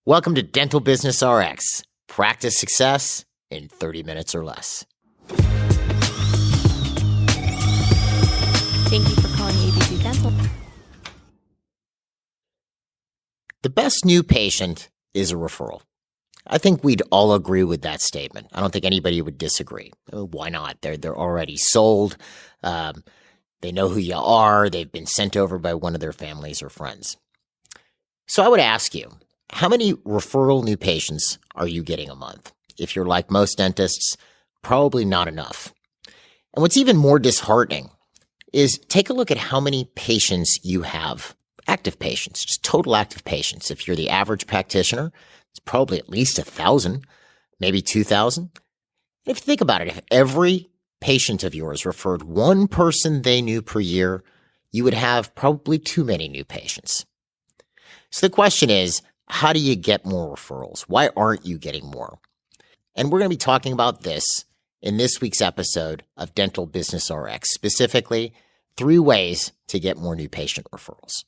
Welcome to Dental Business RX. Practice success in 30 minutes or less. Thank you for calling ABC Dental. The best new patient is a referral. I think we'd all agree with that statement. I don't think anybody would disagree. Why not? They're already sold. They know who you are. They've been sent over by one of their families or friends. So I would ask you, how many referral new patients are you getting a month? If you're like most dentists, probably not enough. And what's even more disheartening is take a look at how many patients you have, active patients, just total active patients. If you're the average practitioner, it's probably at least 1,000, maybe 2,000. If you think about it, if every patient of yours referred one person they knew per year, you would have probably too many new patients. So the question is, how do you get more referrals? Why aren't you getting more? And we're going to be talking about this in this week's episode of Dental Business RX, specifically 3 ways to get more new patient referrals.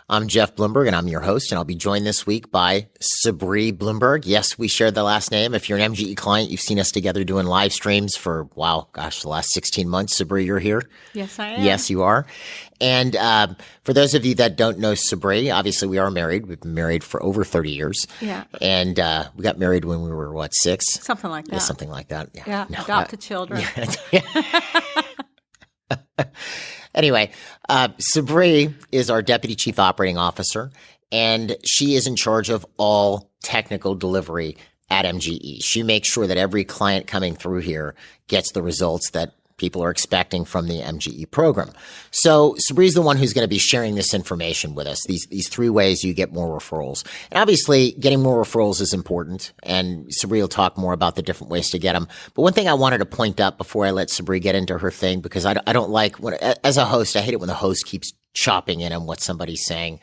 I'm Jeff Bloomberg, and I'm your host, and I'll be joined this week by Sabri Bloomberg. Yes, we shared the last name. If you're an MGE client, you've seen us together doing live streams for, the last 16 months. Sabri, you're here. Yes, I am. Yes, you are. And for those of you that don't know Sabri, obviously we are married. We've been married for over 30 years. Yeah. And we got married when we were, 6? Something like that. Yeah, something like that. Yeah, no, adopted children. Anyway, Sabri is our Deputy Chief Operating Officer, and she is in charge of all technical delivery at MGE. She makes sure that every client coming through here gets the results that people are expecting from the MGE program. So Sabri is the one who's going to be sharing this information with us, these 3 ways you get more referrals. And obviously, getting more referrals is important, and Sabri will talk more about the different ways to get them. But one thing I wanted to point out before I let Sabri get into her thing, because I don't like, as a host, I hate it when the host keeps chopping in on what somebody's saying.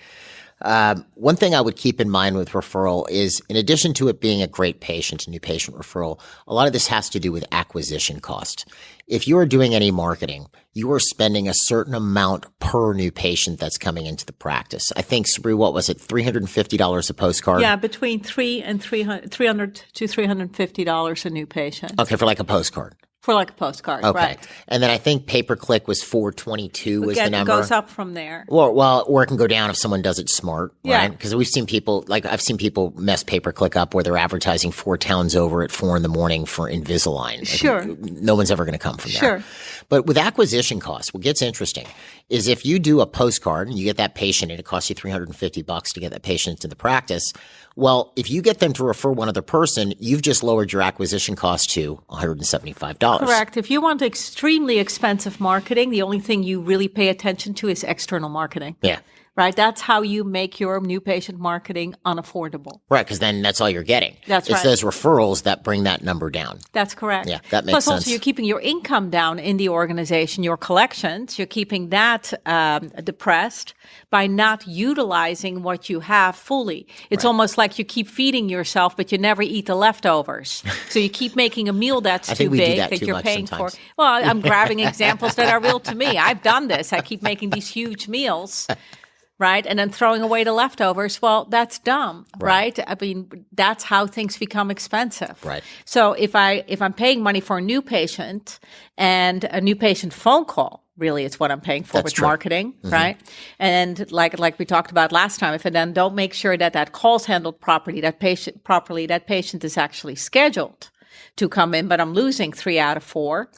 One thing I would keep in mind with referral is, in addition to it being a great patient, a new patient referral, a lot of this has to do with acquisition cost. If you are doing any marketing, you are spending a certain amount per new patient that's coming into the practice. I think, Sabri, what was it, $350 a postcard? Yeah, between $300 to $350 a new patient. Okay, for like a postcard. For like a postcard, okay. Right. And then I think pay-per-click was $422 was the number. It goes up from there. Or it can go down if someone does it smart, yeah. Right? Because we've seen people, I've seen people mess pay-per-click up where they're advertising 4 towns over at 4 a.m. for Invisalign. Sure. No one's ever going to come from that. Sure. But with acquisition costs, what gets interesting is if you do a postcard and you get that patient and it costs you $350 to get that patient into the practice, well, if you get them to refer one other person, you've just lowered your acquisition cost to $175. Correct. If you want extremely expensive marketing, the only thing you really pay attention to is external marketing. Yeah. Right? That's how you make your new patient marketing unaffordable. Right, because then that's all you're getting. That's right. It's those referrals that bring that number down. That's correct. Yeah, that makes Plus, sense. also, you're keeping your income down in the organization, your collections. You're keeping that depressed by not utilizing what you have fully. It's almost like you keep feeding yourself, but you never eat the leftovers. So you keep making a meal that's too big that you're paying for. Well, I'm grabbing examples that are real to me. I've done this. I keep making these huge meals. Right. And then throwing away the leftovers. Well, that's dumb. Right. I mean, that's how things become expensive. Right. So if I'm paying money for a new patient and a new patient phone call, really it's what I'm paying for with marketing. Mm-hmm. Right. And like we talked about last time, if I then don't make sure that call's handled properly, that patient is actually scheduled to come in, but I'm losing 3 out of 4.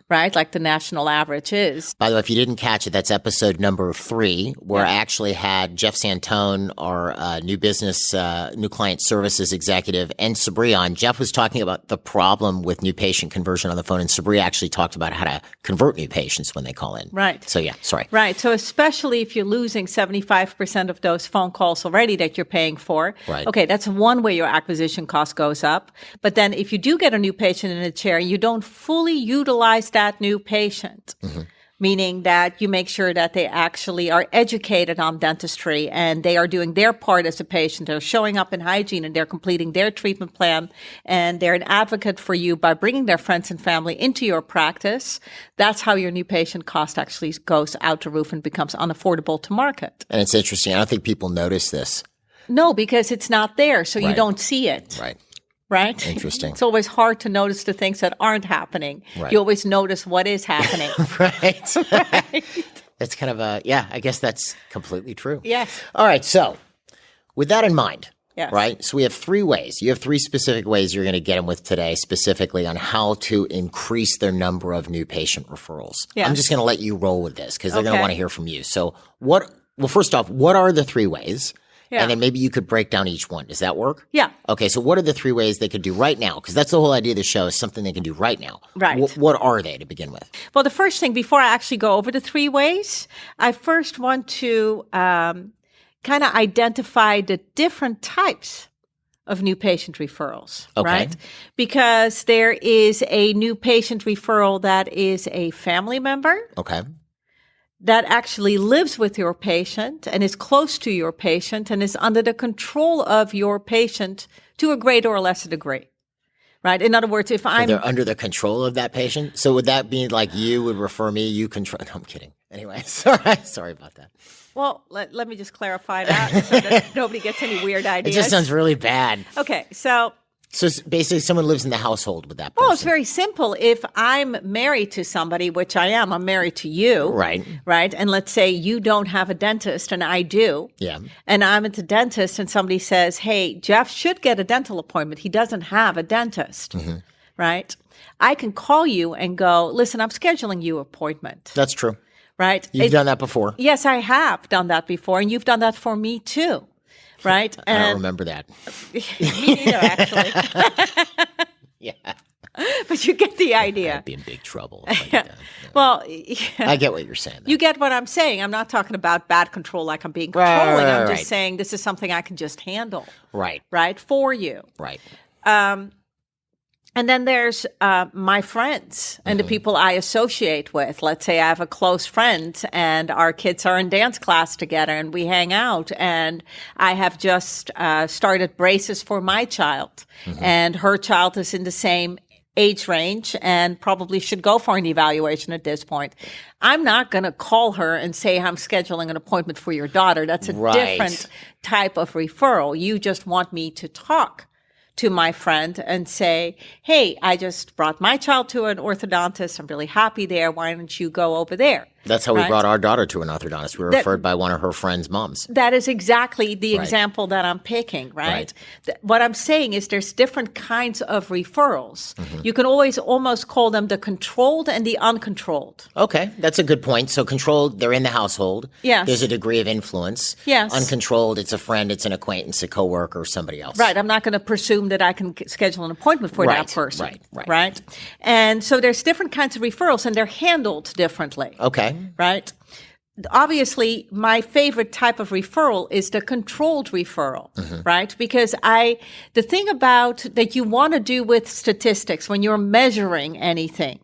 Right, like the national average is. By the way, if you didn't catch it, that's episode number 3, where I actually had Jeff Santone, our new client services executive, and Sabri on. Jeff was talking about the problem with new patient conversion on the phone, and Sabri actually talked about how to convert new patients when they call in. Right. So yeah, sorry. Right. So especially if you're losing 75% of those phone calls already that you're paying for. Right. Okay, that's one way your acquisition cost goes up. But then if you do get a new patient in a chair, you don't fully utilize that new patient, meaning that you make sure that they actually are educated on dentistry and they are doing their part as a patient. They're showing up in hygiene and they're completing their treatment plan and they're an advocate for you by bringing their friends and family into your practice. That's how your new patient cost actually goes out the roof and becomes unaffordable to market. And it's interesting. I don't think people notice this. No, because it's not there, so you Right. don't see it. Right. Right? Interesting. It's always hard to notice the things that aren't happening. Right. You always notice what is happening. Right. Right? That's kind of I guess that's completely true. Yes. All right. So with that in mind, Yes. right? So we have 3 ways. You have 3 specific ways you're going to get them with today, specifically on how to increase their number of new patient referrals. Yes. I'm just going to let you roll with this because they're going to Okay. want to hear from you. So well, first off, what are the 3 ways? Yeah. And then maybe you could break down each one. Does that work? Yeah. Okay, so what are the 3 ways they could do right now? Because that's the whole idea of the show is something they can do right now. Right. What are they to begin with? Well, the first thing, before I actually go over the 3 ways, I first want to kind of identify the different types of new patient referrals, Okay. right? Because there is a new patient referral that is a family member Okay. that actually lives with your patient and is close to your patient and is under the control of your patient to a greater or lesser degree, right? In other words, if I'm They're under the control of that patient. So would that be like you would refer me, you control? No, I'm kidding. Anyway, sorry about that. well, let me just clarify that so that nobody gets any weird It ideas. just sounds really bad. Okay, so So basically, someone lives in the household with that person. well, it's very simple. If I'm married to somebody, which I am, I'm married to you, Right. right? And let's say you don't have a dentist and I do. Yeah. And I'm at the dentist and somebody says, hey, Jeff should get a dental appointment. He doesn't have a dentist, right? I can call you and go, listen, I'm scheduling you an appointment, That's true. right? You've done that before. Yes, I have done that before. And you've done that for me too, right? I don't And remember that. me neither, actually. Yeah. But you get the idea. I'd be in big trouble. if I did that. Well, I get what you're saying. though. you get what I'm saying. I'm not talking about bad control like I'm being Right, controlling. right, I'm right. just saying this is something I can just handle, Right. right, for you. Right. And then there's my friends and the people I associate with. Let's say I have a close friend and our kids are in dance class together and we hang out and I have just started braces for my child and her child is in the same age range and probably should go for an evaluation at this point. I'm not going to call her and say I'm scheduling an appointment for your daughter. That's a Right. different type of referral. You just want me to talk to my friend and say, hey, I just brought my child to an orthodontist. I'm really happy there. Why don't you go over there? That's how we Right. brought our daughter to an orthodontist. We were referred by one of her friend's moms. That is exactly the Right. example that I'm picking, right? Right. What I'm saying is there's different kinds of referrals. Mm-hmm. You can always almost call them the controlled and the uncontrolled. Okay, that's a good point. So controlled, they're in the household. Yes. There's a degree of influence. Yes. Uncontrolled, it's a friend, it's an acquaintance, a coworker, or somebody else. Right. I'm not going to presume that I can schedule an appointment for Right, that person. right. And so there's different kinds of referrals and they're handled differently. Okay. Right? Obviously, my favorite type of referral is the controlled referral, right? Because the thing about that you want to do with statistics when you're measuring anything,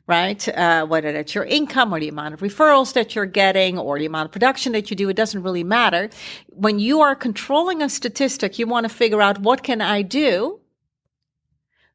right? Whether that's your income or the amount of referrals that you're getting or the amount of production that you do, it doesn't really matter. When you are controlling a statistic, you want to figure out what can I do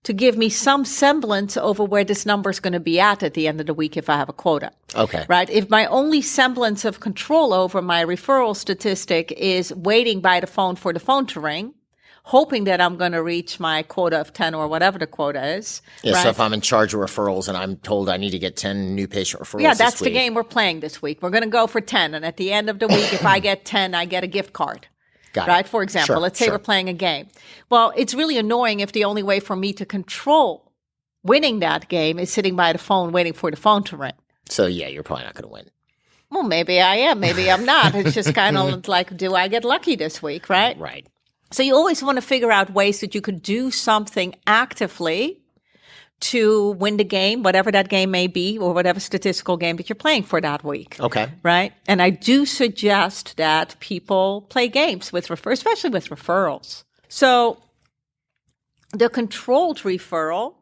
to give me some semblance over where this number is going to be at the end of the week if I have a quota. Okay. Right? If my only semblance of control over my referral statistic is waiting by the phone for the phone to ring, hoping that I'm going to reach my quota of 10 or whatever the quota is. Yeah, right? so if I'm in charge of referrals and I'm told I need to get 10 new patient referrals Yeah, this that's the week, game we're playing this week. We're going to go for 10. And at the end of the week, if I get 10, I get a gift card. Got it. Right? For example, Sure, let's say sure. we're playing a game. Well, it's really annoying if the only way for me to control winning that game is sitting by the phone waiting for the phone to ring. So yeah, you're probably not going to win. Well, maybe I am, maybe I'm not. It's just kind of like, do I get lucky this week, right? Right. So you always want to figure out ways that you could do something actively to win the game, whatever that game may be, or whatever statistical game that you're playing for that week. Okay. Right? And I do suggest that people play games with especially with referrals. So the controlled referral,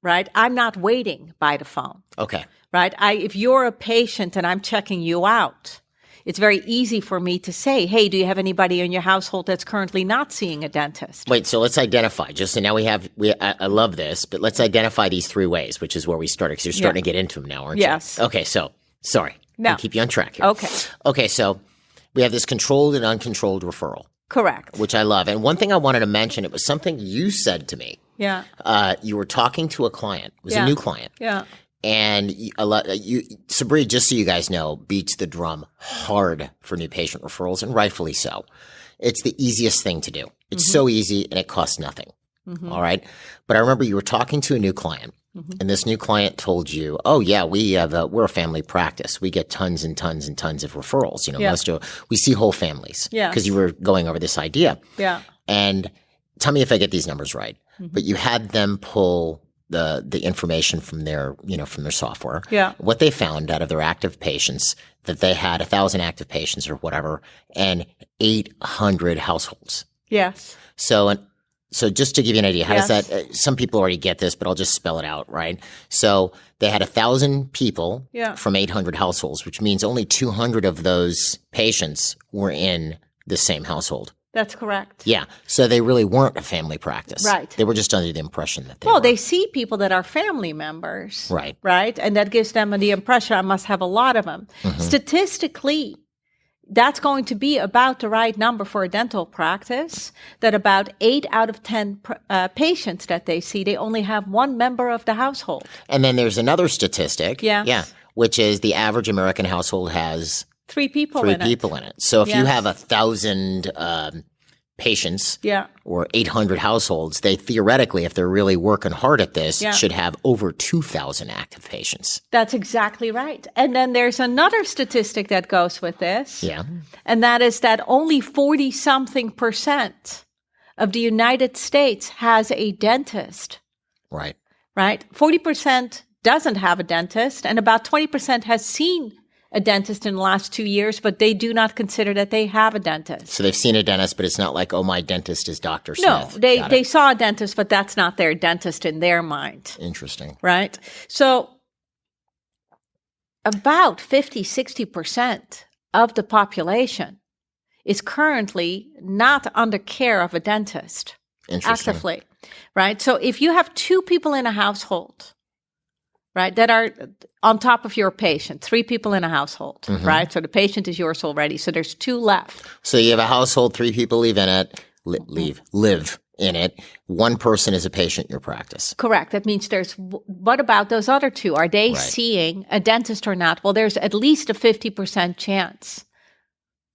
right? I'm not waiting by the phone, Okay. right? If you're a patient and I'm checking you out, it's very easy for me to say, hey, do you have anybody in your household that's currently not seeing a dentist? Wait, so let's identify. So now I love this, but let's identify these 3 ways, which is where we started, because you're starting to get into them now, aren't Yes. you? Okay, so, sorry. No. I'll keep you on track here. Okay. Okay, so we have this controlled and uncontrolled referral. Correct. which I love. And one thing I wanted to mention, it was something you said to me. Yeah. You were talking to a client. It was a new client. Yeah. And Sabri, just so you guys know, beats the drum hard for new patient referrals, and rightfully so. It's the easiest thing to do. It's so easy, and it costs nothing. All right. But I remember you were talking to a new client, and this new client told you, "Oh yeah, we're a family practice. We get tons and tons and tons of referrals. We see whole families." Yes. Because you were going over this idea. Yeah. And tell me if I get these numbers right. But you had them pull the information from their software. Yeah. What they found out of their active patients, that they had 1,000 active patients or whatever, and 800 households. Yes. So just to give you an idea, how does that? Some people already get this, but I'll just spell it out, right? So they had 1,000 people from 800 households, which means only 200 of those patients were in the same household. That's correct. Yeah. So they really weren't a family practice. Right. They were just under the impression that they were. They see people that are family members. Right. Right. And that gives them the impression I must have a lot of them. Statistically, that's going to be about the right number for a dental practice, that about 8 out of 10 patients that they see, they only have one member of the household. And then there's another statistic. Yes. Yeah. Which is the average American household has 3 people three in people in it. So if you Yes. have 1,000 patients or 800 households, they theoretically, if they're really working hard at this, should have over 2,000 active patients. That's exactly right. And then there's another statistic that goes with this. Yeah. And that is that only 40-something% of the United States has a dentist. Right. Right? 40% doesn't have a dentist, and about 20% has seen a dentist in the last 2 years, but they do not consider that they have a dentist. So they've seen a dentist, but it's not like, oh, my dentist is Dr. Smith. No, they saw a dentist, but that's not their dentist in their mind. Interesting. Right? So about 50-60% of the population is currently not under care of a dentist actively. Right? So if you have 2 people in a household, right, that are on top of your patient, 3 people in a household, right? So the patient is yours already. So there's 2 left. So you have a household, 3 people live in it, live in it. 1 person is a patient in your practice. Correct. That means what about those other 2? Are they seeing a dentist or not? Well, there's at least a 50% chance,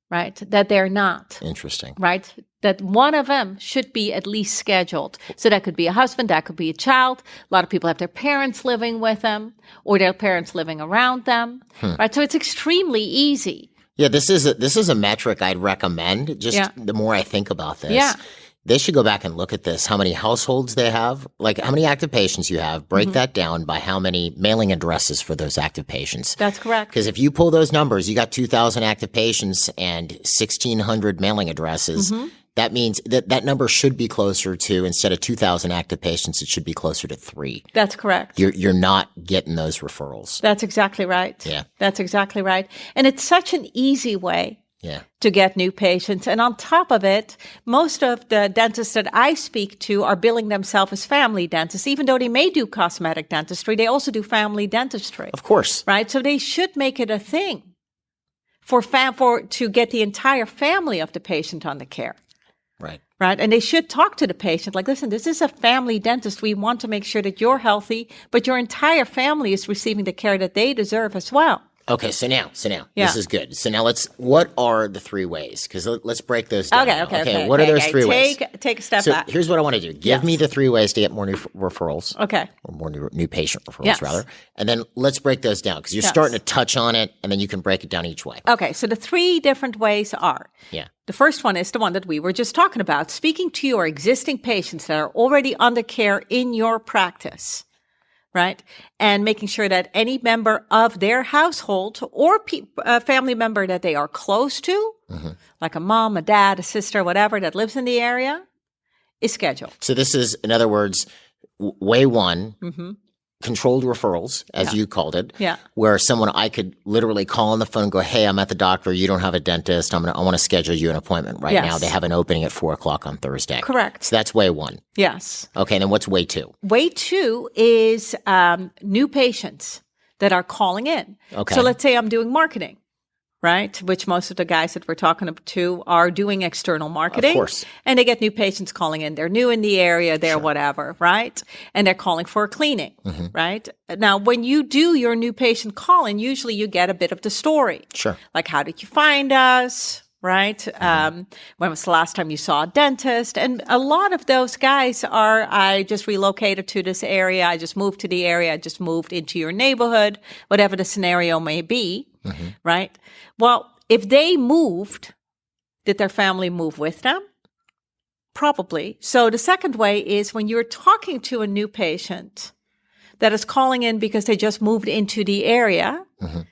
right, that they're not. Interesting. Right? That one of them should be at least scheduled. So that could be a husband, that could be a child. A lot of people have their parents living with them or their parents living around them. Right? So it's extremely easy. Yeah, this is a metric I'd recommend. Just the more I think about this. Yeah. They should go back and look at this, how many households they have, like how many active patients you have, break that down by how many mailing addresses for those active patients. That's correct. Because if you pull those numbers, you got 2,000 active patients and 1,600 mailing addresses. That means that number should be closer to, instead of 2,000 active patients, it should be closer to 3. That's correct. You're not getting those referrals. That's exactly right. Yeah. That's exactly right. And it's such an easy way to get new patients. And on top of it, most of the dentists that I speak to are billing themselves as family dentists. Even though they may do cosmetic dentistry, they also do family dentistry. Of course. Right? So they should make it a thing to get the entire family of the patient on the care. Right. Right. And they should talk to the patient like, listen, this is a family dentist. We want to make sure that you're healthy, but your entire family is receiving the care that they deserve as well. Okay, so now, this is good. So now what are the 3 ways? Because let's break those down. Okay. What are those 3 ways? Take a step so back. Here's what I want to do. Give me the 3 ways to get more new referrals. Okay. Or more new patient referrals, rather. And then let's break those down, because you're starting to touch on it, and then you can break it down each way. Okay, so the 3 different ways are. Yeah. The first one is the one that we were just talking about, speaking to your existing patients that are already under care in your practice. Right? And making sure that any member of their household or a family member that they are close to, like a mom, a dad, a sister, whatever, that lives in the area, is scheduled. So this is, in other words, way 1, controlled referrals, as you called it, where I could literally call on the phone and go, hey, I'm at the doctor. You don't have a dentist. I want to schedule you an appointment right now. They have an opening at 4:00 on Thursday. Correct. So that's way 1. Yes. Okay, and then what's way 2? Way 2 is new patients that are calling in. Okay. So let's say I'm doing marketing, right? Which most of the guys that we're talking to are doing external marketing. Of course. And they get new patients calling in. They're new in the area, they're whatever, right? And they're calling for a cleaning, right? Now, when you do your new patient call-in, usually you get a bit of the story. Sure. Like, how did you find us? Right? When was the last time you saw a dentist? And a lot of those guys are, I just relocated to this area. I just moved to the area. I just moved into your neighborhood, whatever the scenario may be. Right? Well, if they moved, did their family move with them? Probably. So the second way is when you're talking to a new patient that is calling in because they just moved into the area,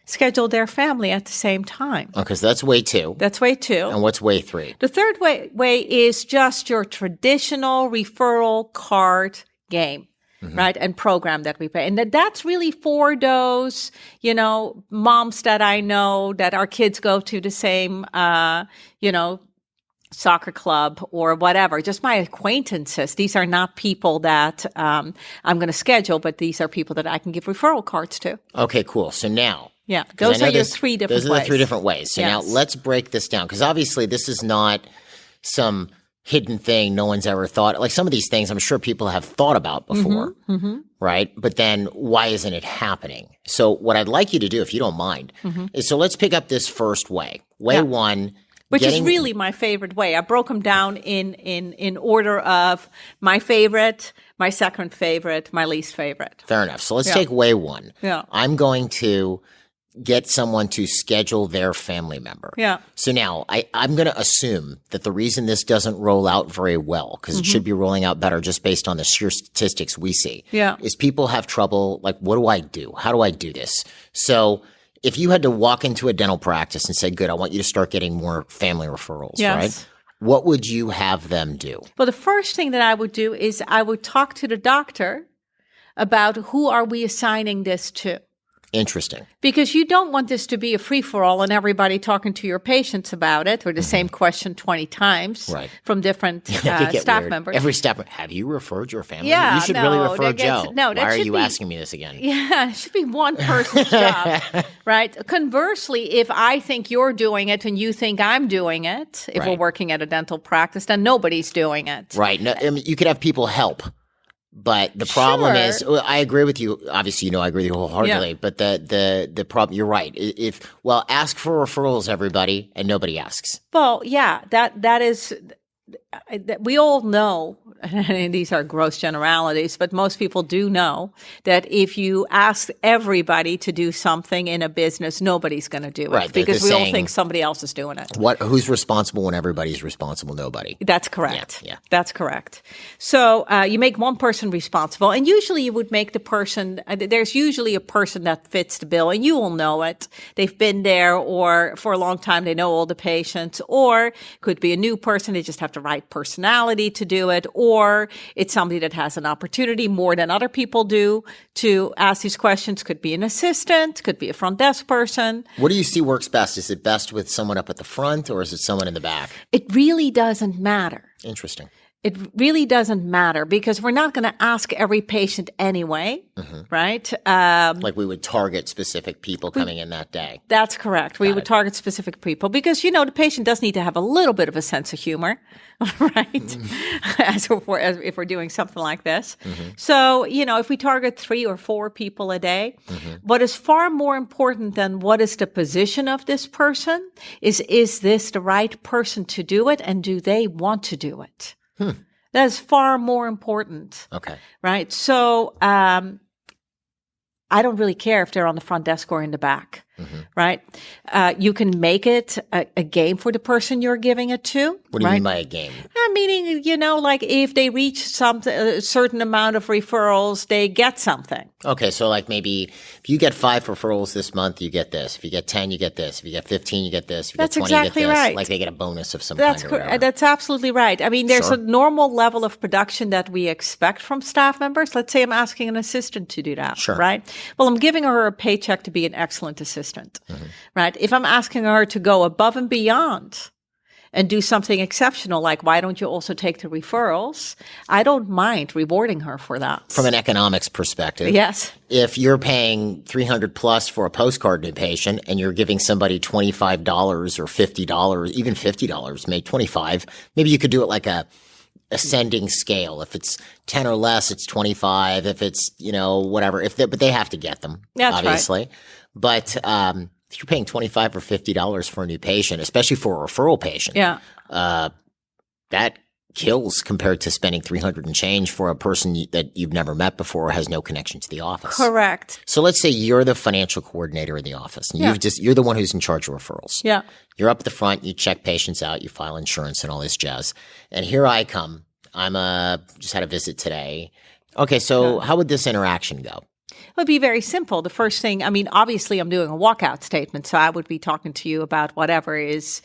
schedule their family at the same time. Okay, so that's way 2. That's way 2. And what's way 3? The third way is just your traditional referral card game. Right. And program that we pay. And that's really for those, moms that I know that our kids go to the same, soccer club or whatever, just my acquaintances. These are not people that I'm going to schedule, but these are people that I can give referral cards to. Okay, cool. So now. Yeah. Those are your 3 different ways. Those are the 3 different ways. So now Yes. let's break this down, because obviously this is not some hidden thing no one's ever thought. Like some of these things I'm sure people have thought about before, right? But then why isn't it happening? So what I'd like you to do, if you don't mind, is so let's pick up this first way. Way 1. Which is really my favorite way. I broke them down in order of my favorite, my second favorite, my least favorite. Fair enough. So let's take way 1. Yeah. I'm going to get someone to schedule their family member. Yeah. So now I'm going to assume that the reason this doesn't roll out very well, because it should be rolling out better just based on the sheer statistics we see, is people have trouble. Like, what do I do? How do I do this? So if you had to walk into a dental practice and say, good, I want you to start getting more family referrals, right? What would you have them do? Well, the first thing that I would do is I would talk to the doctor about who are we assigning this to. Interesting. Because you don't want this to be a free-for-all and everybody talking to your patients about it or the same question 20 times from different staff members. Every staff member, have you referred your family? Yeah, you should really refer Joe. No, Why are you asking me this again? Yeah, it should be one person's job, right? Conversely, if I think you're doing it and you think I'm doing it, if we're working at a dental practice, then nobody's doing it. Right. No, I mean, you could have people help. But the problem is, I agree with you. Obviously, I agree with you wholeheartedly. But the problem, you're right. Ask for referrals, everybody, and nobody asks. Well, yeah, that is. We all know, and these are gross generalities, but most people do know that if you ask everybody to do something in a business, nobody's going to do it. Right, because we all think somebody else is doing it. Who's responsible when everybody's responsible? Nobody. That's correct. Yeah. That's correct. So you make one person responsible, and usually you would make the person, there's usually a person that fits the bill, and you will know it. They've been there, or for a long time they know all the patients, or could be a new person, they just have the right personality to do it, or it's somebody that has an opportunity more than other people do to ask these questions. Could be an assistant, could be a front desk person. What do you see works best? Is it best with someone up at the front, or is it someone in the back? It really doesn't matter. Interesting. It really doesn't matter because we're not going to ask every patient anyway, right? Like we would target specific people coming in that day. That's correct. We would target specific people because, the patient does need to have a little bit of a sense of humor, right? If we're doing something like this. So, if we target 3 or 4 people a day, what is far more important than what is the position of this person is this the right person to do it, and do they want to do it? That is far more important. Okay. Right. So I don't really care if they're on the front desk or in the back. Right. You can make it a game for the person you're giving it to. What do you mean by a game? Meaning, like if they reach a certain amount of referrals, they get something. Okay, so like maybe if you get 5 referrals this month, you get this. If you get 10, you get this. If you get 15, you get this. If you get 20, exactly you get this. Right. Like they get a bonus of some kind or whatever. That's absolutely right. I mean, there's a normal level of production that we expect from staff members. Let's say I'm asking an assistant to do that, right? Well, I'm giving her a paycheck to be an excellent assistant, right? If I'm asking her to go above and beyond and do something exceptional, like why don't you also take the referrals, I don't mind rewarding her for that. From an economics perspective. Yes. If you're paying $300 plus for a postcard new patient and you're giving somebody $25 or $50, even $50, maybe $25, maybe you could do it like a ascending scale. If it's 10 or less, it's 25. If it's, whatever, but they have to get them, That's obviously. right. But, if you're paying $25 or $50 for a new patient, especially for a referral patient, that kills compared to spending $300 and change for a person that you've never met before or has no connection to the office. Correct. So let's say you're the financial coordinator in the office and you're the one who's in charge of referrals. Yeah. You're up at the front, you check patients out, you file insurance and all this jazz. And here I come. Just had a visit today. Okay, so how would this interaction go? It would be very simple. The first thing, obviously I'm doing a walkout statement, so I would be talking to you about whatever is.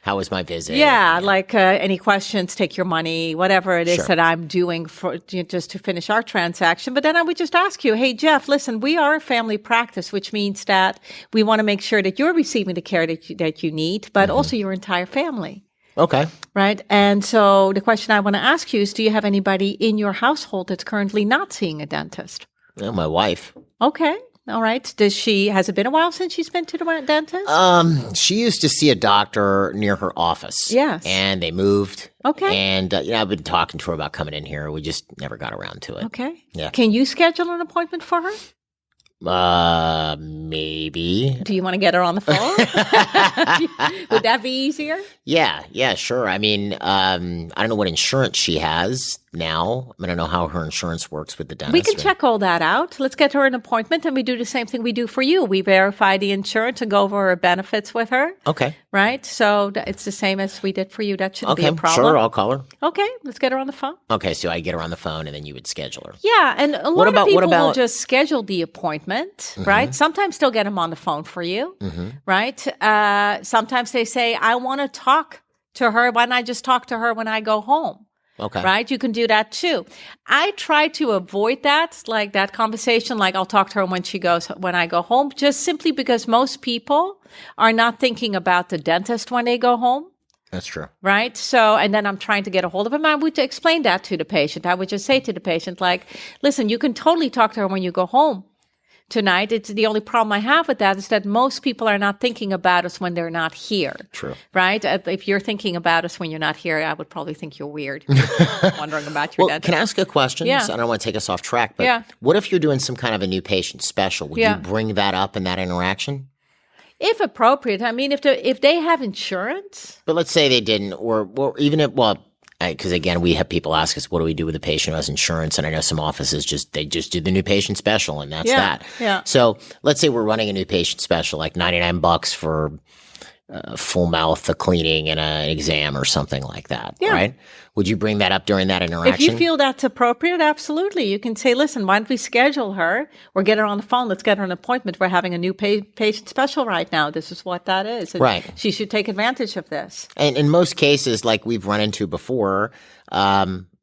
How was my visit? Yeah, like any questions, take your money, whatever it is that I'm doing for just to finish our transaction. But then I would just ask you, hey, Jeff, listen, we are a family practice, which means that we want to make sure that you're receiving the care that you need, but also your entire family. Okay. Right. And so the question I want to ask you is, do you have anybody in your household that's currently not seeing a dentist? Yeah, my wife. Okay. All right. Has it been a while since she's been to the dentist? She used to see a doctor near her office. Yes. And they moved. Okay. And, I've been talking to her about coming in here. We just never got around to it. Okay. Yeah. Can you schedule an appointment for her? Maybe. Do you want to get her on the phone? Would that be easier? Yeah, sure. I don't know what insurance she has now. I don't know how her insurance works with the dentist. We can check all that out. Let's get her an appointment, and we do the same thing we do for you. We verify the insurance and go over her benefits with her. Okay. Right? So it's the same as we did for you. That shouldn't be a problem. Sure, I'll call her. Okay, let's get her on the phone. Okay, so I get her on the phone, and then you would schedule her. Yeah, and a lot of people will just schedule the appointment, right? Sometimes they'll get them on the phone for you, right? Sometimes they say, I want to talk to her. Why don't I just talk to her when I go home? Okay. Right? You can do that too. I try to avoid that, like that conversation, like I'll talk to her when I go home, just simply because most people are not thinking about the dentist when they go home. That's true. Right? So, and then I'm trying to get a hold of him. I would explain that to the patient. I would just say to the patient, like, listen, you can totally talk to her when you go home tonight. It's the only problem I have with that is that most people are not thinking about us when they're not here. True. Right? If you're thinking about us when you're not here, I would probably think you're weird. Wondering about your dentist. Can I ask a question? Yeah. So I don't want to take us off track, but what if you're doing some kind of a new patient special? Would you bring that up in that interaction? If appropriate. If they have insurance. But let's say they didn't, or even if, because again, we have people ask us, what do we do with a patient who has insurance? And I know some offices just do the new patient special, and that's that. Yeah. So let's say we're running a new patient special, like $99 for full mouth, a cleaning, and an exam or something like that, right? Would you bring that up during that interaction? If you feel that's appropriate, absolutely. You can say, listen, why don't we schedule her or get her on the phone? Let's get her an appointment. We're having a new patient special right now. This is what that is. Right. She should take advantage of this. And in most cases, like we've run into before,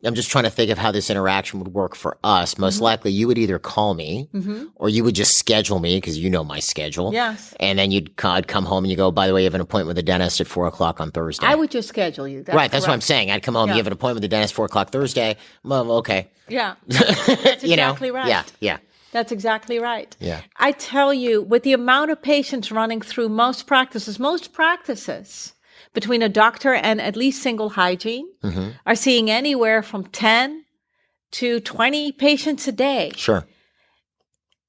I'm just trying to think of how this interaction would work for us. Most likely you would either call me or you would just schedule me because you know my schedule. Yes. And then I'd come home and you go, by the way, you have an appointment with the dentist at 4:00 on Thursday. I would just schedule you. That's what I'm saying. I'd come home, you have an appointment with the dentist 4:00 Thursday. Well, okay. Yeah. That's exactly right. Yeah. That's exactly right. Yeah. I tell you, with the amount of patients running through most practices, between a doctor and at least single hygiene, are seeing anywhere from 10 to 20 patients a day. Sure.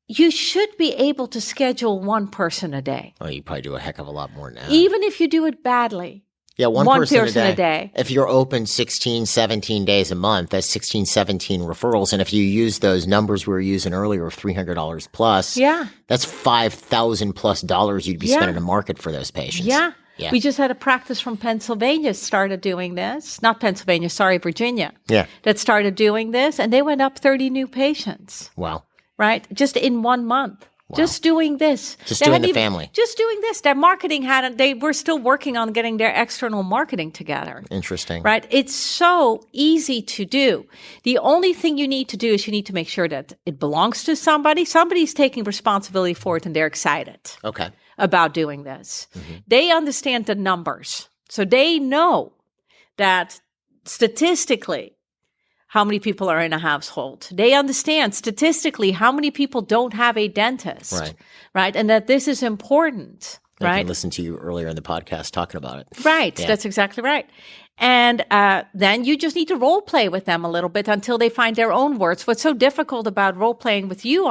You should be able to schedule one person a day. Oh, you probably do a heck of a lot more now. Even if you do it badly. Yeah, one person a day. If you're open 16, 17 days a month, that's 16, 17 referrals. And if you use those numbers we were using earlier of $300 plus, that's $5,000 plus you'd be spending to market for those patients. Yeah. We just had a practice from Pennsylvania started doing this. Not Pennsylvania, sorry, Virginia. Yeah. That started doing this, and they went up 30 new patients. Wow. Right? Just in 1 month. Wow. Just doing this. Just doing the family. Just doing this. Their marketing they were still working on getting their external marketing together. Interesting. Right? It's so easy to do. The only thing you need to do is you need to make sure that it belongs to somebody. Somebody's taking responsibility for it and they're excited. Okay. About doing this. They understand the numbers. So they know that statistically, how many people are in a household. They understand statistically how many people don't have a dentist, right? And that this is important, I right? can listen to you earlier in the podcast talking about it. Right, Yeah. that's exactly right. And then you just need to role play with them a little bit until they find their own words. What's so difficult about role playing with you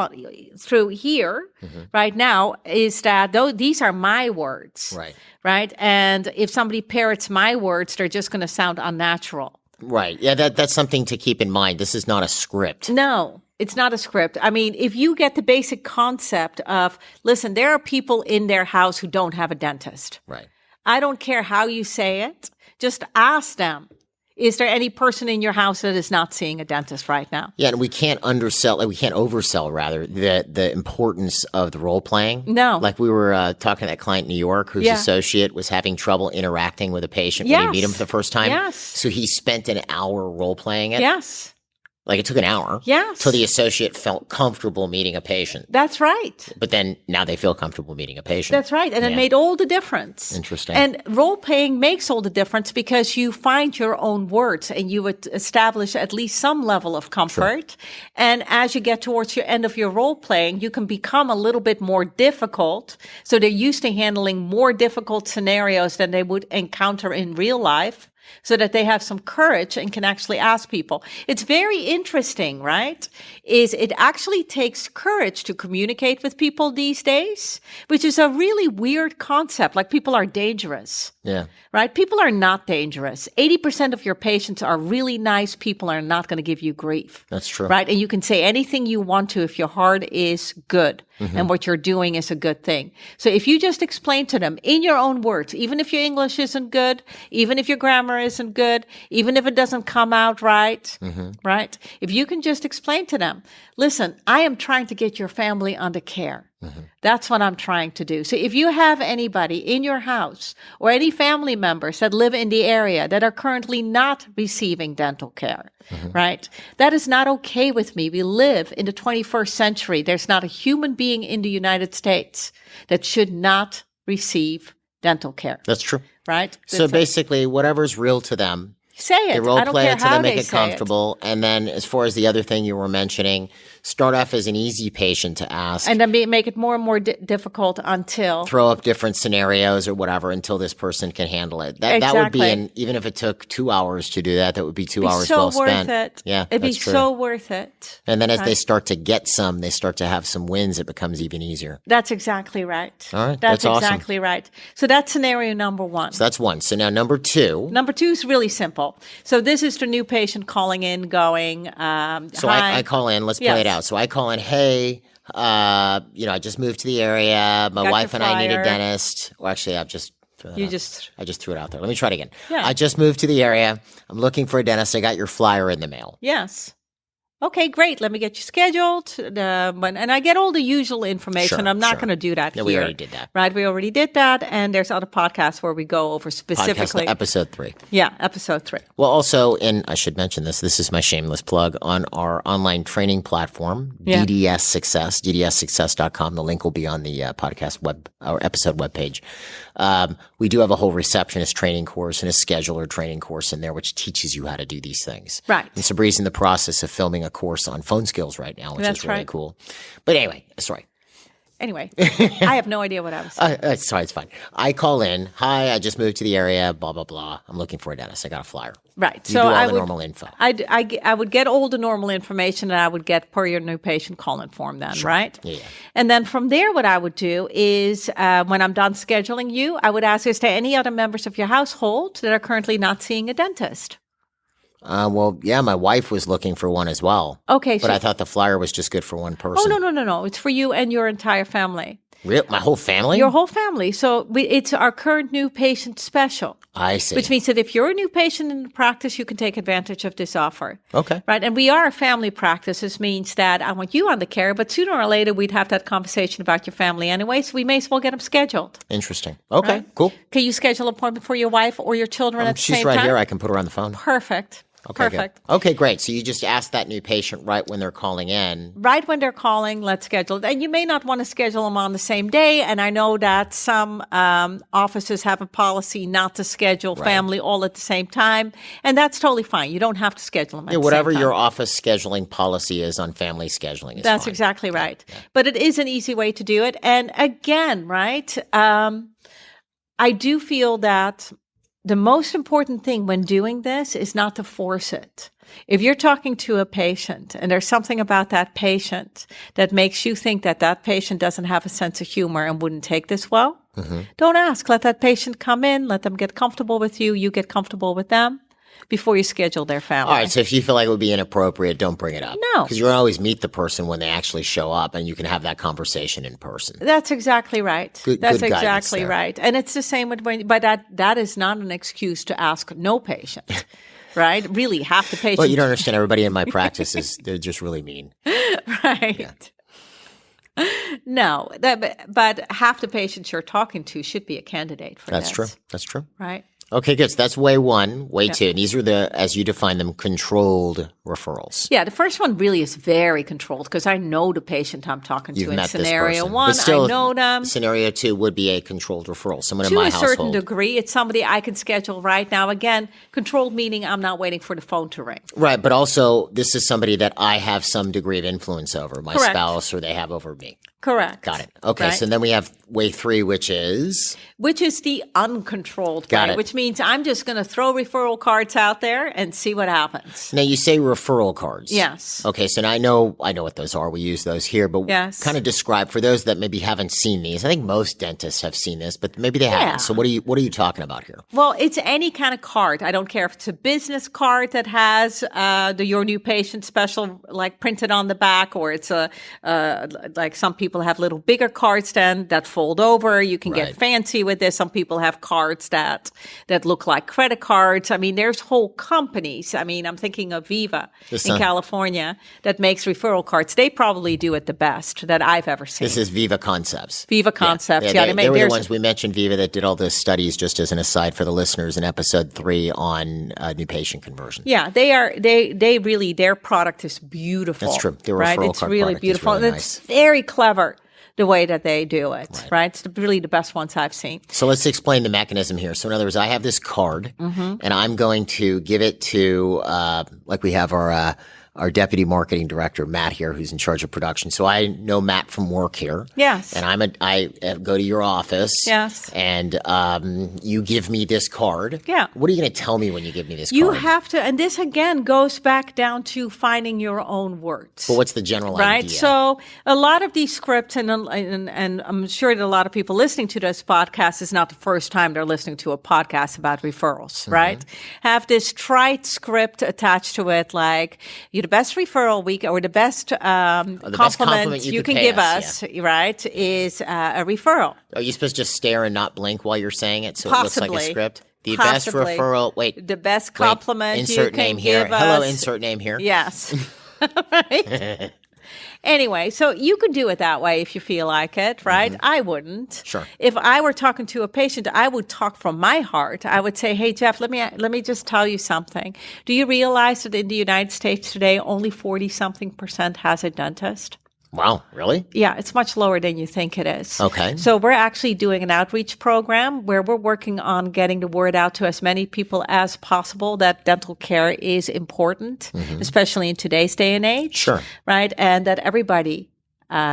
through here right now is that these are my words, right? And if somebody parrots my words, they're just going to sound unnatural. Right. Yeah, that's something to keep in mind. This is not a script. No, it's not a script. I mean, if you get the basic concept of, listen, there are people in their house who don't have a dentist. Right. I don't care how you say it. Just ask them, is there any person in your house that is not seeing a dentist right now? Yeah, and we can't oversell rather, the importance of the role playing. No. Like we were talking to that client in New York whose associate was having trouble interacting with a patient when you meet him for the first time. Yes. So he spent an hour role playing it. Yes. Like it took an hour. Yes. Till the associate felt comfortable meeting a patient. That's right. But then now they feel comfortable meeting a patient. That's right. And it made all the difference. Interesting. And role playing makes all the difference because you find your own words and you would establish at least some level of comfort. Sure. And as you get towards your end of your role playing, you can become a little bit more difficult. So they're used to handling more difficult scenarios than they would encounter in real life, so that they have some courage and can actually ask people. It's very interesting, right? Is it actually takes courage to communicate with people these days, which is a really weird concept. Like people are dangerous. Yeah. Right? People are not dangerous. 80% of your patients are really nice people, are not going to give you grief. That's true. Right? And you can say anything you want to if your heart is good and what you're doing is a good thing. So if you just explain to them in your own words, even if your English isn't good, even if your grammar isn't good, even if it doesn't come out right, right? If you can just explain to them, listen, I am trying to get your family under care. That's what I'm trying to do. So if you have anybody in your house or any family members that live in the area that are currently not receiving dental care, right? That is not okay with me. We live in the 21st century. There's not a human being in the United States that should not receive dental care. That's true. Right? So basically, whatever's real to them, say it. they role I don't play care it till how they make they it say comfortable. And then as far as the other thing you were mentioning, start off as an easy patient to ask. And then make it more and more difficult until. Throw up different scenarios or whatever until this person can handle it. That would be, even if it took 2 hours to do that, that would be 2 hours well spent. It. Yeah, It'd be true. so worth it. And then as they start to get they start to have some wins, it becomes even easier. That's exactly right. All right, That's awesome. exactly right. So that's scenario number one. So that's one. So now number two. Number two is really simple. So this is the new patient calling in, going, So hi. I call in. Let's play it out. So I call in, hey, I just moved to the area. My Got wife your and I need a flyer. dentist. Or actually, I just threw it out there. Let me try it again. Yeah. I just moved to the area. I'm looking for a dentist. I got your flyer in the mail. Yes. Okay, great. Let me get you scheduled. And I get all the usual information. Sure, I'm not sure. going to do that No, here. we already did that. Right, we already did that. And there's other podcasts where we go over specifically. Podcast episode 3. Yeah, episode 3. Well, also, and I should mention this is my shameless plug on our online training platform, Yeah. DDS Success, DDSsuccess.com. The link will be on the podcast or episode webpage. We do have a whole receptionist training course and a scheduler training course in there, which teaches you how to do these things. Right. And Sabri's in the process of filming a course on phone skills right now, which That's is really right. cool. But anyway, sorry. Anyway, I have no idea what I was saying. Sorry, it's fine. I call in. Hi, I just moved to the area, blah, blah, blah. I'm looking for a dentist. I got a flyer. Right. You So do all I the would, normal info. I would get all the normal information that I would get per your new patient call-in form then, right? Yeah. And then from there, what I would do is when I'm done scheduling you, I would ask, is there any other members of your household that are currently not seeing a dentist? Well, yeah, my wife was looking for one as well. Okay. But I thought the flyer was just good for one person. Oh, no. It's for you and your entire family. Real? My whole family? Your whole family. So it's our current new patient special. I see. Which means that if you're a new patient in the practice, you can take advantage of this offer. Okay. Right. And we are a family practice. This means that I want you on the care, but sooner or later we'd have that conversation about your family anyway. So we may as well get them scheduled. Interesting. Okay, Right? cool. Can you schedule an appointment for your wife or your children at the She's same right time? here. I can put her on the phone. Perfect. Okay, Perfect. good. Okay, great. So you just ask that new patient right when they're calling in. Right when they're calling, let's schedule it. And you may not want to schedule them on the same day. And I know that some offices have a policy not to schedule family all at the same time. And that's totally fine. You don't have to schedule them at the Whatever same time. your office scheduling policy is on family scheduling is That's fine. exactly right. Yeah. But it is an easy way to do it. And again, right, I do feel that the most important thing when doing this is not to force it. If you're talking to a patient and there's something about that patient that makes you think that that patient doesn't have a sense of humor and wouldn't take this well, don't ask. Let that patient come in, let them get comfortable with you, you get comfortable with them before you schedule their family. All right, so if you feel like it would be inappropriate, don't bring it up. No. Because you can always meet the person when they actually show up, and you can have that conversation in person. That's exactly right. good That's guidance exactly there. right. And it's the same with but that is not an excuse to ask no patient. Right? Really, half the patients. Well, you don't understand. Everybody in my practice they're just really mean. Right. Yeah. No, but half the patients you're talking to should be a candidate for That's this. true. That's true. Right. Okay, good. So that's way one. Way two. And these are as you define them, controlled referrals. Yeah, the first one really is very controlled because I know the patient I'm talking You've to in met this scenario person. one. But still, I know them. Scenario two would be a controlled referral. Someone in To my a certain household. degree, it's somebody I can schedule right now. Again, controlled meaning I'm not waiting for the phone to ring. Right, but also this is somebody that I have some degree of influence over, my Correct. spouse, or they have over me. Correct. Got it. Okay, Right. so then we have way three, which is the uncontrolled Got way, it. which means I'm just going to throw referral cards out there and see what happens. now you say referral cards. Yes. Okay, so now I know what those are. We use those here, but Yes. kind of describe for those that maybe haven't seen these. I think most dentists have seen this, but maybe they Yeah. haven't. So what are you talking about here? Well, it's any kind of card. I don't care if it's a business card that has your new patient special like printed on the back, or it's like some people have little bigger cards then that fold over. You can Right. get fancy with this. Some people have cards that look like credit cards. I mean, there's whole companies. I mean, I'm thinking of Viva in California that makes referral cards. They probably do it the best that I've ever seen. This is Viva Concepts. Viva Concepts. Yeah, Yeah, they were the ones we mentioned, Viva, that did all the studies, just as an aside for the listeners, in episode 3 on new patient conversion. Yeah, they really, their product is beautiful. That's true. Their right? referral It's card really product is beautiful. really and nice. It's very clever the way that they do it, right? It's really the best ones I've seen. So let's explain the mechanism here. So in other words, I have this card, Mm-hmm. and I'm going to give it to, like we have our deputy marketing director, Matt, here, who's in charge of production. So I know Matt from work here. Yes. And I go to your office. Yes. And you give me this card. Yeah. What are you going to tell me when you give me this You card? have to, and this again goes back down to finding your own words. But what's the general Right. idea? So a lot of these scripts, and I'm sure that a lot of people listening to this podcast is not the first time they're listening to a podcast about referrals, right? Have this trite script attached to it, like you're the best referral week or the best compliment you can give us, right? Is a referral. Are you supposed to just stare and not blink while you're saying it, so it Possibly. looks like a script? The Possibly. best referral. Wait. The best compliment you insert can name here. give us. Hello, insert name here. Yes. Right? Anyway, so you could do it that way if you feel like it, right? I wouldn't. Sure. If I were talking to a patient, I would talk from my heart. I would say, "Hey, Jeff, let me just tell you something. Do you realize that in the United States today, only 40-something% has a dentist?" Wow, really? Yeah, it's much lower than you think it is. Okay. So we're actually doing an outreach program where we're working on getting the word out to as many people as possible that dental care is important, especially in today's day and age. Sure. Right? And that everybody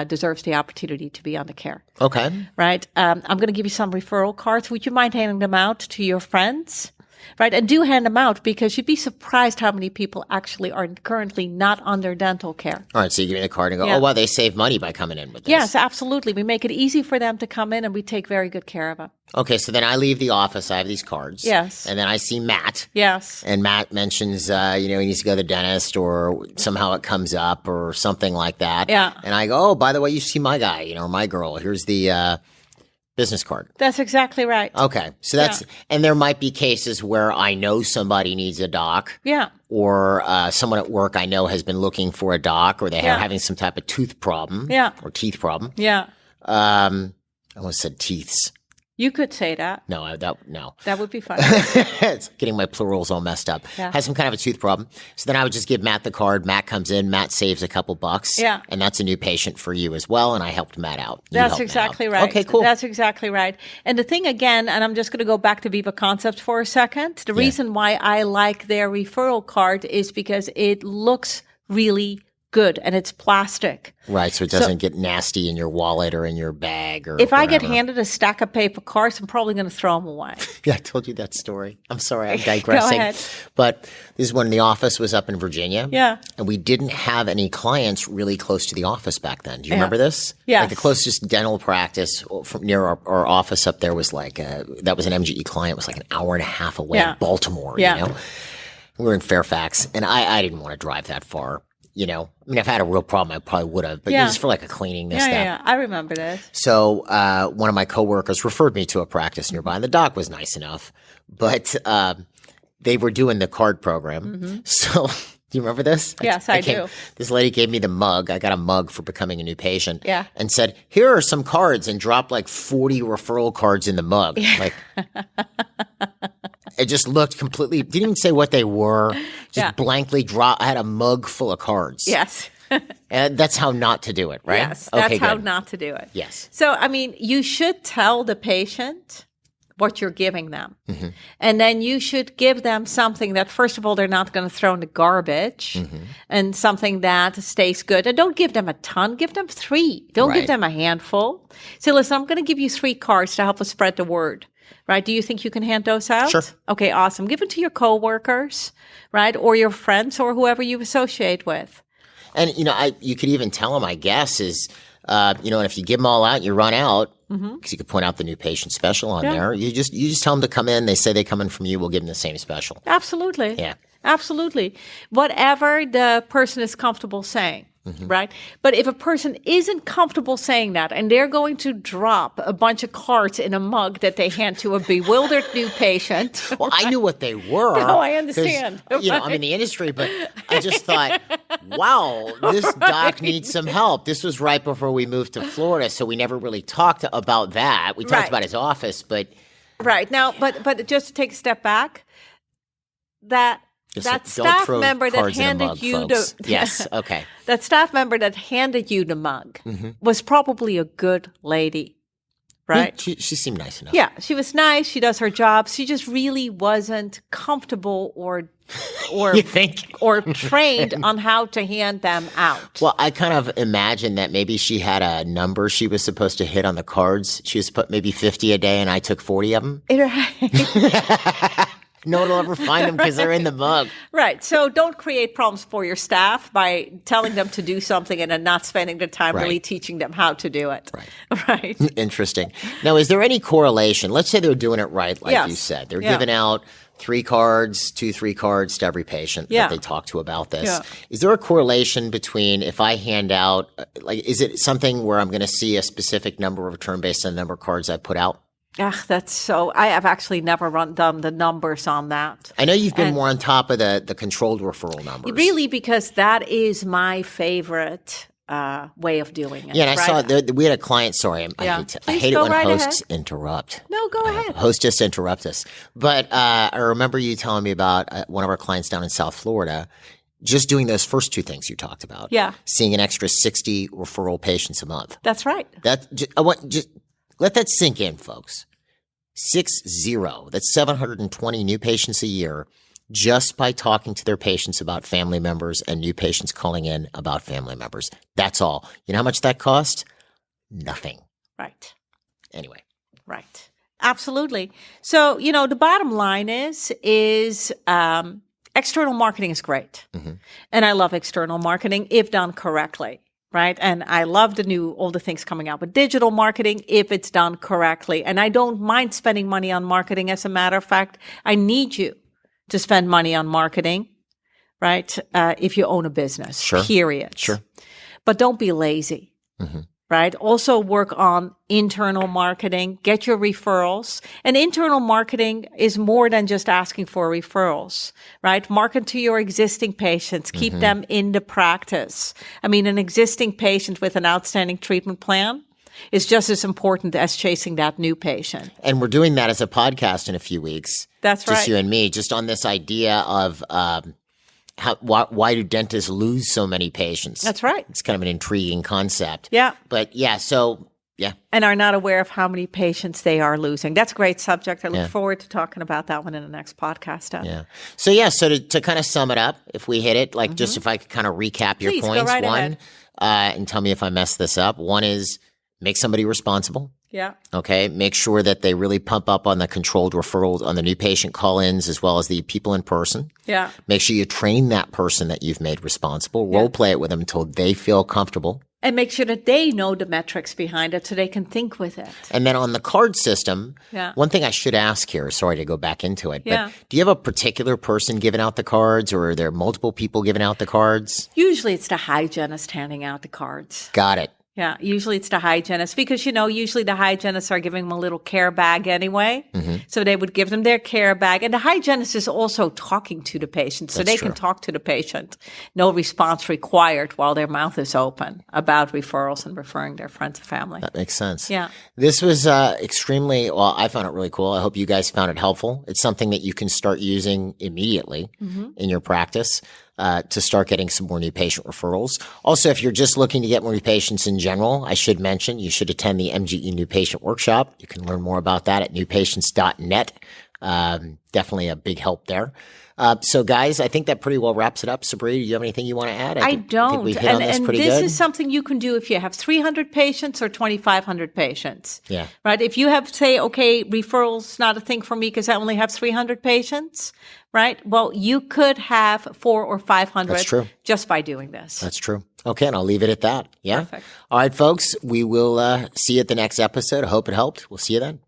deserves the opportunity to be on the care. Okay. Right? I'm going to give you some referral cards. Would you mind handing them out to your friends? Right. And do hand them out because you'd be surprised how many people actually are currently not under dental care. All right, so you give me the card and go, Yeah. oh, wow, they save money by coming in with this. Yes, absolutely. We make it easy for them to come in and we take very good care of them. Okay, so then I leave the office. I have these cards. Yes. And then I see Matt. Yes. And Matt mentions, he needs to go to the dentist, or somehow it comes up or something like that. Yeah. And I go, oh, by the way, you see my guy, or my girl. Here's the business card. That's exactly right. Okay. So that's, and there might be cases where I know somebody needs a doc. Yeah. Or someone at work I know has been looking for a doc, or they are Yeah. having some type of tooth problem. Yeah. Or teeth problem. Yeah. I almost said teeths. You could say that. No, no. That would be fun. It's getting my plurals all messed up. Yeah. Has some kind of a tooth problem. So then I would just give Matt the card. Matt comes in. Matt saves a couple bucks. Yeah. And that's a new patient for you as well. And I helped Matt out. You That's helped Matt exactly out. right. Okay, cool. That's exactly right. And the thing again, and I'm just going to go back to Viva Concepts for a second. The reason why I like their referral card is because it looks really good and it's plastic. Right. So it doesn't get nasty in your wallet or in your bag or If I get whatever. handed a stack of paper cards, I'm probably going to throw them away. Yeah, I told you that story. I'm sorry, I'm digressing. Go ahead. But this is when the office was up in Virginia. Yeah. And we didn't have any clients really close to the office back then. Do you remember this? Yes. Like the closest dental practice from near our office up there was like, that was an MGE client, was like an hour and a half away in Baltimore, you know? We were in Fairfax, and I didn't want to drive that far. You know, I mean, if I had a real problem, I probably would have, but just for like a cleaning, this, that. Yeah, I remember this. So one of my coworkers referred me to a practice nearby, and the doc was nice enough, but they were doing the card program. So do you remember this? Yes, I do. This lady gave me the mug. I got a mug for becoming a new patient. Yeah. And said, here are some cards, and dropped like 40 referral cards in the mug. Like, it just looked completely, didn't even say what they were, just blankly dropped. I had a mug full of cards. Yes. And that's how not to do it, right? Yes, that's Okay, how good. not to do it. Yes. So, I mean, you should tell the patient what you're giving them. Mm-hmm. And then you should give them something that, first of all, they're not going to throw in the garbage Mm-hmm. and something that stays good. And don't give them a ton, give them 3. Don't give Right. them a handful. Say, listen, I'm going to give you 3 cards to help us spread the word. Right? Do you think you can hand those out? Sure. Okay, awesome. Give it to your coworkers, right? Or your friends or whoever you associate with. And, you know, you could even tell them, I guess, is, you know, and if you give them all out, you run out, because you could point out the new patient special on there. You just tell them to come in. They say they come in from you. We'll give them the same special. Absolutely. Yeah. Absolutely. Whatever the person is comfortable saying, right? But if a person isn't comfortable saying that and they're going to drop a bunch of cards in a mug that they hand to a bewildered new patient. Well, I knew what they were. No, I understand. 'cause, you know, I'm in the industry, but I just thought, wow, this doc needs some help. This was right before we moved to Florida, so we never really talked about that. We talked Right. about his office, but Right. Now, but just to take a step back, that don't staff throw member that cards in a handed mug, you folks. the Yes, okay. that staff member that handed you the mug was probably a good lady, right? She seemed nice enough. Yeah, she was nice. She does her job. She just really wasn't comfortable or You think? or trained on how to hand them out. Well, I kind of imagined that maybe she had a number she was supposed to hit on the cards. She was put maybe 50 a day, and I took 40 of them. No one will ever find them because they're in the mug. Right. So don't create problems for your staff by telling them to do something and then not spending the time Right. really teaching them how to do it. Right. Right. Interesting. Now, is there any correlation? Let's say they're doing it right, like Yes. you said. They're Yeah. giving out 3 cards to every patient Yeah. that they talk to about this. Yeah. Is there a correlation between if I hand out, like, is it something where I'm going to see a specific number of return based on the number of cards I put out? That's so. I have actually never done the numbers on that. I know you've been more on top of the controlled referral numbers. Really, because that is my favorite way of doing it. Yeah, and I right? saw we had a client. Sorry, I Yeah. hate, I Please hate it go when right hosts interrupt. No, go ahead. Hosts just interrupt us. But I remember you telling me about one of our clients down in South Florida, just doing those first 2 things you talked about. Yeah. Seeing an extra 60 referral patients a month. That's right. I want just let that sink in, folks. 60. That's 720 new patients a year just by talking to their patients about family members and new patients calling in about family members. That's all. You know how much that cost? Nothing. Right. Anyway. Right. Absolutely. So, you know, the bottom line is external marketing is great. And I love external marketing if done correctly. Right. And I love all the things coming out with digital marketing if it's done correctly. And I don't mind spending money on marketing. As a matter of fact, I need you to spend money on marketing, right? If you own a business, Sure. period. Sure. But don't be lazy. Right? Also work on internal marketing, get your referrals. And internal marketing is more than just asking for referrals, right? Market to your existing patients, keep them in the practice. I mean, an existing patient with an outstanding treatment plan, is just as important as chasing that new patient. And we're doing that as a podcast in a few weeks. That's just right. You and me, just on this idea of why do dentists lose so many patients? That's right. It's kind of an intriguing concept. Yeah. But yeah, so yeah. And are not aware of how many patients they are losing. That's a great subject. I look forward to talking about that one in the next podcast. Yeah. So to kind of sum it up, if we hit it, like just if I could kind of recap your Please, go points. right One, ahead. And tell me if I messed this up. One is make somebody responsible. Yeah. Okay. Make sure that they really pump up on the controlled referrals, on the new patient call-ins, as well as the people in person. Yeah. Make sure you train that person that you've made responsible. Role play it with them until they feel comfortable. And make sure that they know the metrics behind it so they can think with it. And then on the card system, Yeah. one thing I should ask here, sorry to go back into it, Yeah. but do you have a particular person giving out the cards, or are there multiple people giving out the cards? Usually it's the hygienist handing out the cards. Got it. Yeah, usually it's the hygienist because, usually the hygienists are giving them a little care bag anyway. So they would give them their care bag. And the hygienist is also talking to the patient. So That's they true. can talk to the patient. No response required while their mouth is open about referrals and referring their friends and family. That makes sense. Yeah. This was extremely, well, I found it really cool. I hope you guys found it helpful. It's something that you can start using immediately in your practice. To start getting some more new patient referrals. Also, if you're just looking to get more new patients in general, I should mention you should attend the MGE New Patient Workshop. You can learn more about that at newpatients.net. Definitely a big help there. So, guys, I think that pretty well wraps it up. Sabrina, do you have anything you want to add? I think don't. we've hit on this pretty this good. is something you can do if you have 300 patients or 2,500 patients. Yeah. Right? If you have, say, okay, referrals not a thing for me because I only have 300 patients, right? Well, you could have 400 or 500 That's true. just by doing this. That's true. Okay, and I'll leave it at that. Yeah. Perfect. All right, folks, we will see you at the next episode. I hope it helped. We'll see you then.